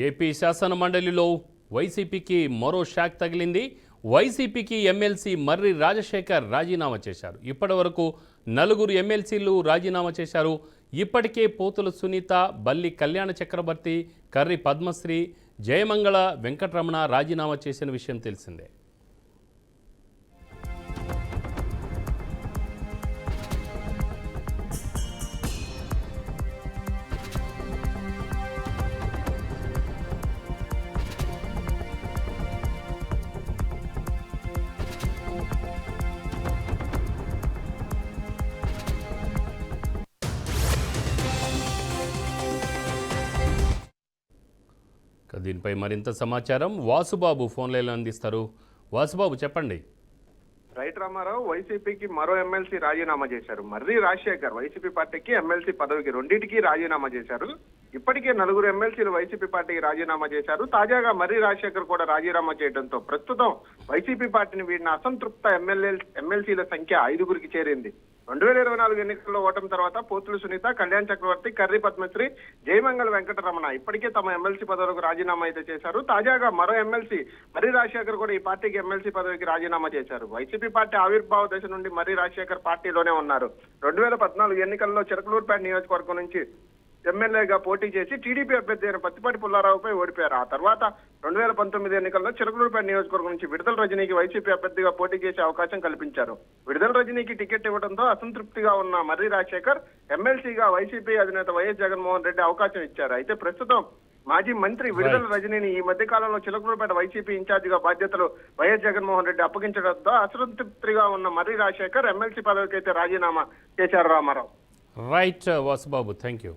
AP శాసన మండలిలో వైసీపీకి మరో షాక్ తగిలింది. వైసీపీకి ఎమ్మెల్సీ మర్రి రాజశేఖర్ రాజీనామా చేశారు. ఇప్పటివరకు 4 ఎమ్మెల్సీలు రాజీనామా చేశారు. ఇప్పటికే పోతుల సునీత, బల్లి కళ్యాణ చక్రవర్తి, కర్రి పద్మశ్రీ, జయమంగళ వెంకటరమణ రాజీనామా చేసిన విషయం తెలిసిందే. దీనిపై మరింత సమాచారం వాసుబాబు ఫోన్ లైన్లో అందిస్తారు. వాసుబాబు చెప్పండి. రైట్ రామారావు, వైసీపీకి మరో ఎమ్మెల్సీ రాజీనామా చేశారు. మర్రి రాజశేఖర్ వైసీపీ పార్టీకి ఎమ్మెల్సీ పదవికి రెండింటికి రాజీనామా చేశారు. ఇప్పటికే 4 ఎమ్మెల్సీలు వైసీపీ పార్టీకి రాజీనామా చేశారు. తాజాగా మర్రి రాజశేఖర్ కూడా రాజీనామా చేయడంతో ప్రస్తుతం వైసీపీ పార్టీని వీడిన అసంతృప్త ఎమ్మెల్సీల సంఖ్య 5గురికి చేరింది. 2024 ఎన్నికల్లో ఓటమి తర్వాత పోతుల సునీత, కళ్యాణ చక్రవర్తి, కర్రి పద్మశ్రీ, జయమంగళ వెంకటరమణ ఇప్పటికే తమ ఎమ్మెల్సీ పదవులకు రాజీనామా అయితే చేశారు. తాజాగా మరో ఎమ్మెల్సీ మర్రి రాజశేఖర్ కూడా ఈ పార్టీకి ఎమ్మెల్సీ పదవికి రాజీనామా చేశారు. వైసీపీ పార్టీ ఆవిర్భావ దశ నుండి మర్రి రాజశేఖర్ పార్టీలోనే ఉన్నారు. 2014 ఎన్నికల్లో చిలకలూరుపేట నియోజకవర్గం నుంచి ఎమ్మెల్యేగా పోటీ చేసి టీడీపీ అభ్యర్థి అయిన పత్తిపాటి పుల్లారావుపై ఓడిపోయారు. ఆ తర్వాత 2019 ఎన్నికల్లో చిలకలూరుపేట నియోజకవర్గం నుంచి విడుదల రజనీకి వైసీపీ అభ్యర్థిగా పోటీ చేసే అవకాశం కల్పించారు. విడుదల రజనీకి టికెట్ ఇవ్వడంతో అసంతృప్తిగా ఉన్న మర్రి రాజశేఖర్ ఎమ్మెల్సీగా వైసీపీ అధినేత వైఎస్ జగన్మోహన్ రెడ్డి అవకాశం ఇచ్చారు. అయితే ప్రస్తుతం మాజీ మంత్రి విడుదల రజనీని ఈ మధ్య కాలంలో చిలకలూరుపేట వైసీపీ ఇన్ఛార్జిగా బాధ్యతలు వైఎస్ జగన్మోహన్ రెడ్డి అప్పగించడంతో అసంతృప్తిగా ఉన్న మర్రి రాజశేఖర్ ఎమ్మెల్సీ పదవికి అయితే రాజీనామా చేశారు. Ramarao. Right Vasubabu, thank you.